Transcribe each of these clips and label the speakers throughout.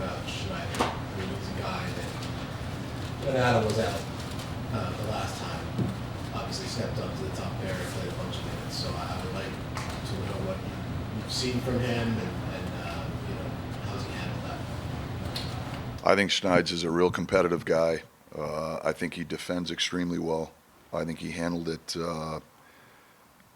Speaker 1: about Schneider? I mean, he's a guy that, when Adam was out the last time, obviously stepped up to the top pair and played a bunch of minutes. So I would like to know what you've seen from him and how's he handled that?
Speaker 2: I think Schneider is a real competitive guy. I think he defends extremely well. I think he handled it.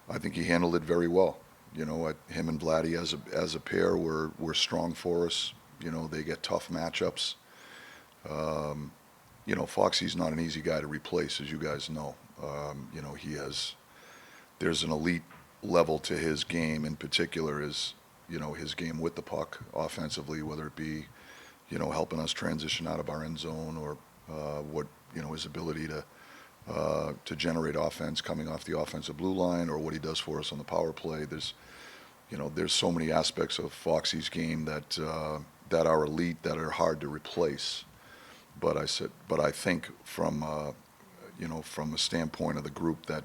Speaker 2: Very well. Him and Vladdy as a pair were strong for us. They get tough matchups. Foxy's not an easy guy to replace, as you guys know. There's an elite level to his game. In particular, his game with the puck offensively, whether it be, helping us transition out of our end zone or his ability to generate offense coming off the offensive blue line, or what he does for us on the power play. There's so many aspects of Foxy's game that are elite, that are hard to replace. But I think from the standpoint of the group that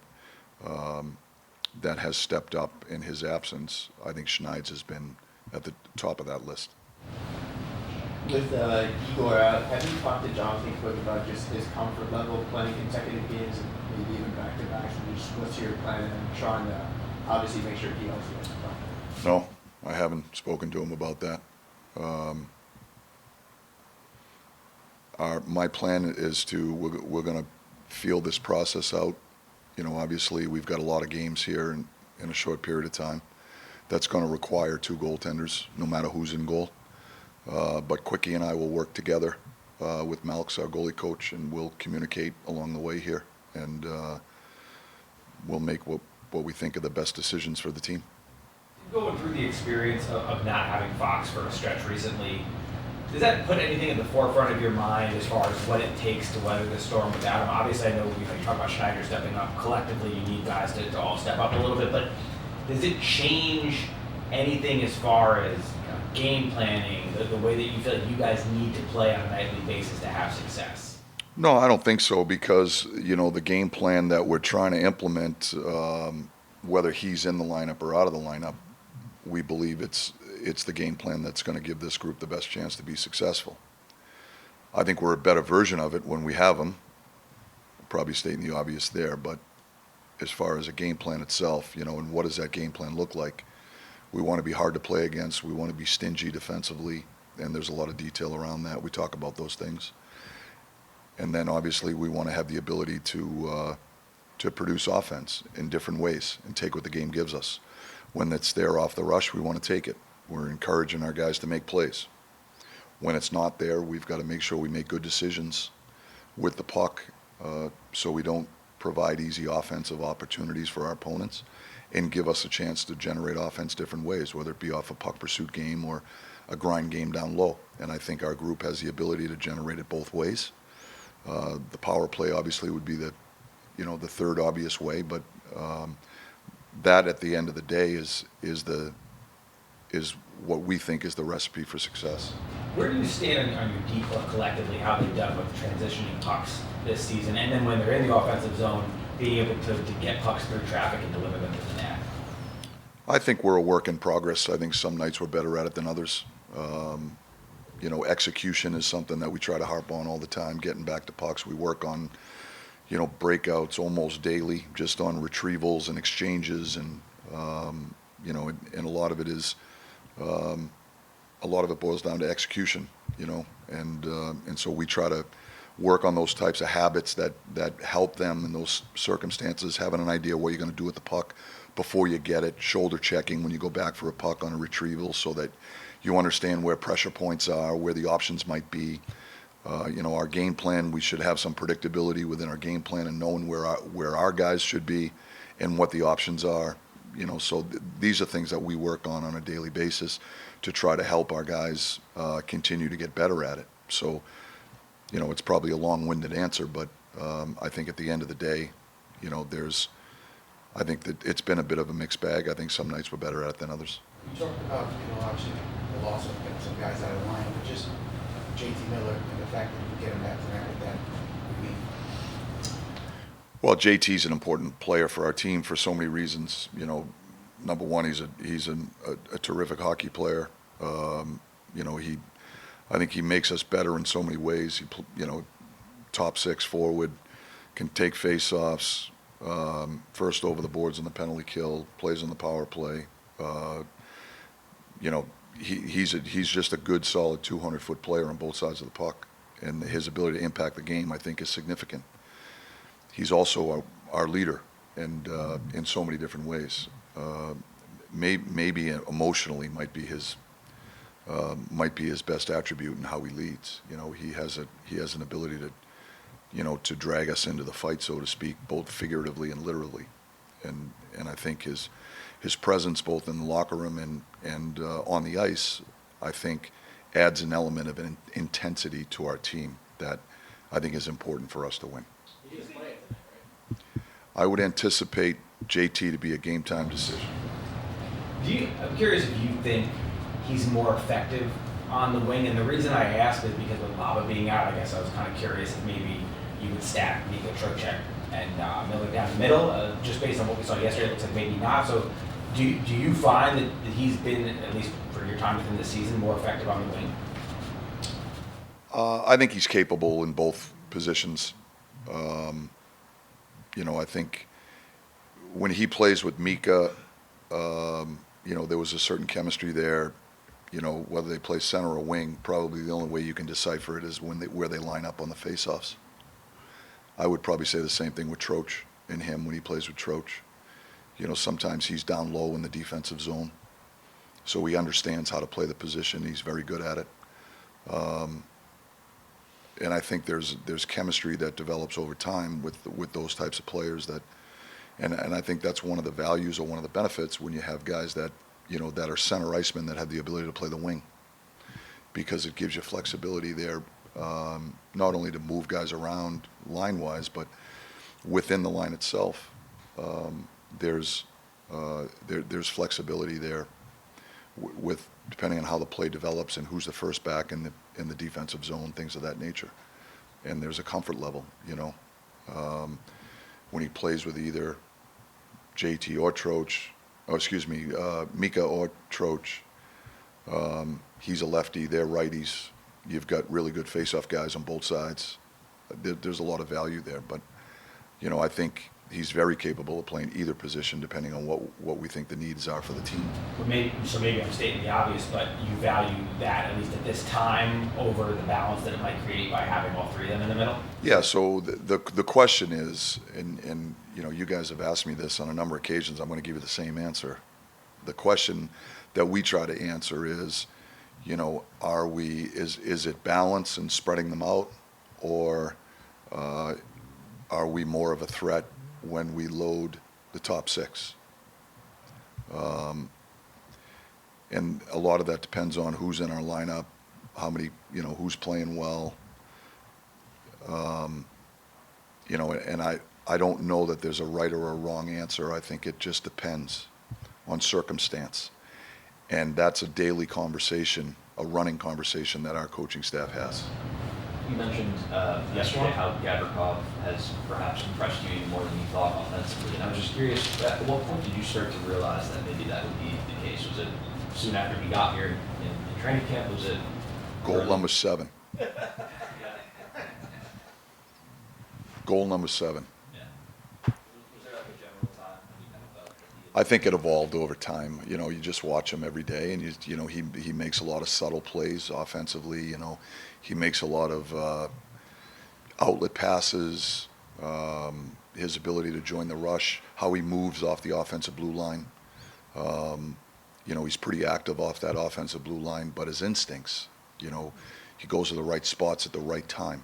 Speaker 2: has stepped up in his absence, I think Schneider has been at the top of that list.
Speaker 3: With Igor out, have you talked to Jonathan Quick about just his comfort level playing consecutive games and maybe even back-to-backs? And just what's your plan? And trying to obviously make sure he also gets comfortable.
Speaker 2: No, I haven't spoken to him about that. My plan is we're going to feel this process out. Obviously we've got a lot of games here in a short period of time. That's going to require two goaltenders, no matter who's in goal. But Quickie and I will work together with Malks, our goalie coach, and we'll communicate along the way here, and we'll make what we think are the best decisions for the team.
Speaker 4: Going through the experience of not having Fox for a stretch recently, does that put anything at the forefront of your mind as far as what it takes to weather the storm without him? Obviously, I know you talk about Schneider stepping up. Collectively, you need guys to all step up a little bit, but does it change anything as far as game planning, the way that you feel like you guys need to play on a nightly basis to have success?
Speaker 2: No, I don't think so, because the game plan that we're trying to implement, whether he's in the lineup or out of the lineup, we believe it's the game plan that's going to give this group the best chance to be successful. I think we're a better version of it when we have him. Probably stating the obvious there, but as far as a game plan itself, and what does that game plan look like? We want to be hard to play against. We want to be stingy defensively, and there's a lot of detail around that. We talk about those things. And then obviously we want to have the ability to produce offense in different ways and take what the game gives us. When it's there off the rush, we want to take it. We're encouraging our guys to make plays. When it's not there, we've got to make sure we make good decisions with the puck, so we don't provide easy offensive opportunities for our opponents, and give us a chance to generate offense different ways, whether it be off a puck pursuit game or a grind game down low. And I think our group has the ability to generate it both ways. The power play obviously would be the third obvious way, but that at the end of the day is what we think is the recipe for success.
Speaker 4: Where do you stand on your deep look collectively, how they've done with transitioning pucks this season, and then when they're in the offensive zone, being able to get pucks through traffic and deliver them to the net?
Speaker 2: I think we're a work in progress. I think some nights we're better at it than others. Execution is something that we try to harp on all the time, getting back to pucks. We work on, breakouts almost daily, just on retrievals and exchanges, and, and a lot of it is, a lot of it boils down to execution, and so we try to work on those types of habits that help them in those circumstances, having an idea what you're going to do with the puck before you get it, shoulder checking when you go back for a puck on a retrieval so that you understand where pressure points are, where the options might be. Our game plan, we should have some predictability within our game plan and knowing where our guys should be and what the options are. So these are things that we work on a daily basis to try to help our guys continue to get better at it. So, it's probably a long-winded answer, but I think at the end of the day, I think that it's been a bit of a mixed bag. I think some nights we're better at it than others.
Speaker 5: You talked about, obviously the loss of some guys out of line, but just JT Miller and the fact that you get him back tonight with that.
Speaker 2: Well, JT's an important player for our team for so many reasons. Number one, he's a terrific hockey player. I think he makes us better in so many ways. Top six forward, can take face-offs, first over the boards on the penalty kill, plays on the power play. He's just a good, solid 200-foot player on both sides of the puck, and his ability to impact the game, I think, is significant. He's also our leader, and in so many different ways. Maybe emotionally might be his best attribute in how he leads. He has an ability to drag us into the fight, so to speak, both figuratively and literally. And I think his presence both in the locker room and on the ice, I think, adds an element of an intensity to our team that I think is important for us to win.
Speaker 1: He is playing tonight, right?
Speaker 2: I would anticipate JT to be a game time decision.
Speaker 4: I'm curious if you think he's more effective on the wing, and the reason I ask is because with Lava being out, I guess I was kind of curious if maybe you would stack Mika Trocheck and Miller down the middle, just based on what we saw yesterday. It looks like maybe not. So do you find that he's been, at least for your time within the season, more effective on the wing?
Speaker 2: I think he's capable in both positions. I think when he plays with Mika, there was a certain chemistry there. Whether they play center or wing, probably the only way you can decipher it is where they line up on the faceoffs. I would probably say the same thing with Troch and him when he plays with Troch. Sometimes he's down low in the defensive zone, so he understands how to play the position. He's very good at it. And I think there's chemistry that develops over time with those types of players and I think that's one of the values or one of the benefits when you have guys that are center icemen that have the ability to play the wing, because it gives you flexibility there, not only to move guys around line-wise, but within the line itself. There's flexibility there with depending on how the play develops and who's the first back in the defensive zone, things of that nature. And there's a comfort level, when he plays with either JT or Troch, Mika or Troch. He's a lefty, they're righties. You've got really good face-off guys on both sides. There's a lot of value there, but I think he's very capable of playing either position depending on what we think the needs are for the team.
Speaker 4: Maybe I'm stating the obvious, but you value that, at least at this time, over the balance that it might create by having all three of them in the middle?
Speaker 2: Yeah, so the question is, and you guys have asked me this on a number of occasions, I'm going to give you the same answer. The question that we try to answer is, is it balance and spreading them out, or are we more of a threat when we load the top six? And a lot of that depends on who's in our lineup, how many, who's playing well. And I don't know that there's a right or a wrong answer. I think it just depends on circumstance. And that's a daily conversation, a running conversation that our coaching staff has.
Speaker 6: You mentioned yesterday how Gavrikov has perhaps impressed you even more than you thought offensively, and I was just curious, at what point did you start to realize that maybe that would be the case? Was it soon after he got here in training camp? Was it
Speaker 2: Goal number 7. Goal number 7.
Speaker 6: Was there like a general time when you kind of felt that he
Speaker 2: I think it evolved over time. You just watch him every day, and he makes a lot of subtle plays offensively. He makes a lot of outlet passes. His ability to join the rush, how he moves off the offensive blue line. He's pretty active off that offensive blue line, but his instincts, he goes to the right spots at the right time.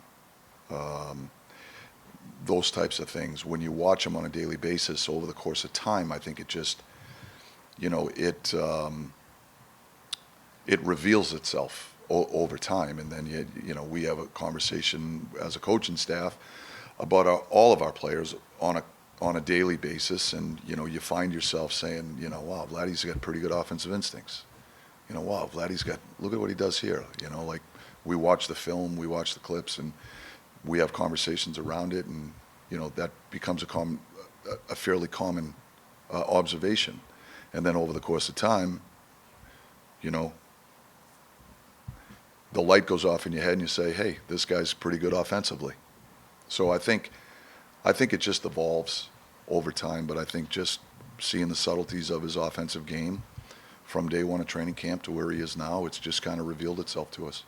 Speaker 2: Those types of things. When you watch him on a daily basis over the course of time, I think it just, it reveals itself over time. And then, we have a conversation as a coaching staff about all of our players on a daily basis. And, you find yourself saying, wow, Vladdy's got pretty good offensive instincts. Wow, Vladdy's look at what he does here. Like we watch the film, we watch the clips, and we have conversations around it, and that becomes a fairly common observation. And then over the course of time, the light goes off in your head and you say, hey, this guy's pretty good offensively. So I think it just evolves over time, but I think just seeing the subtleties of his offensive game from day one of training camp to where he is now, it's just kind of revealed itself to us.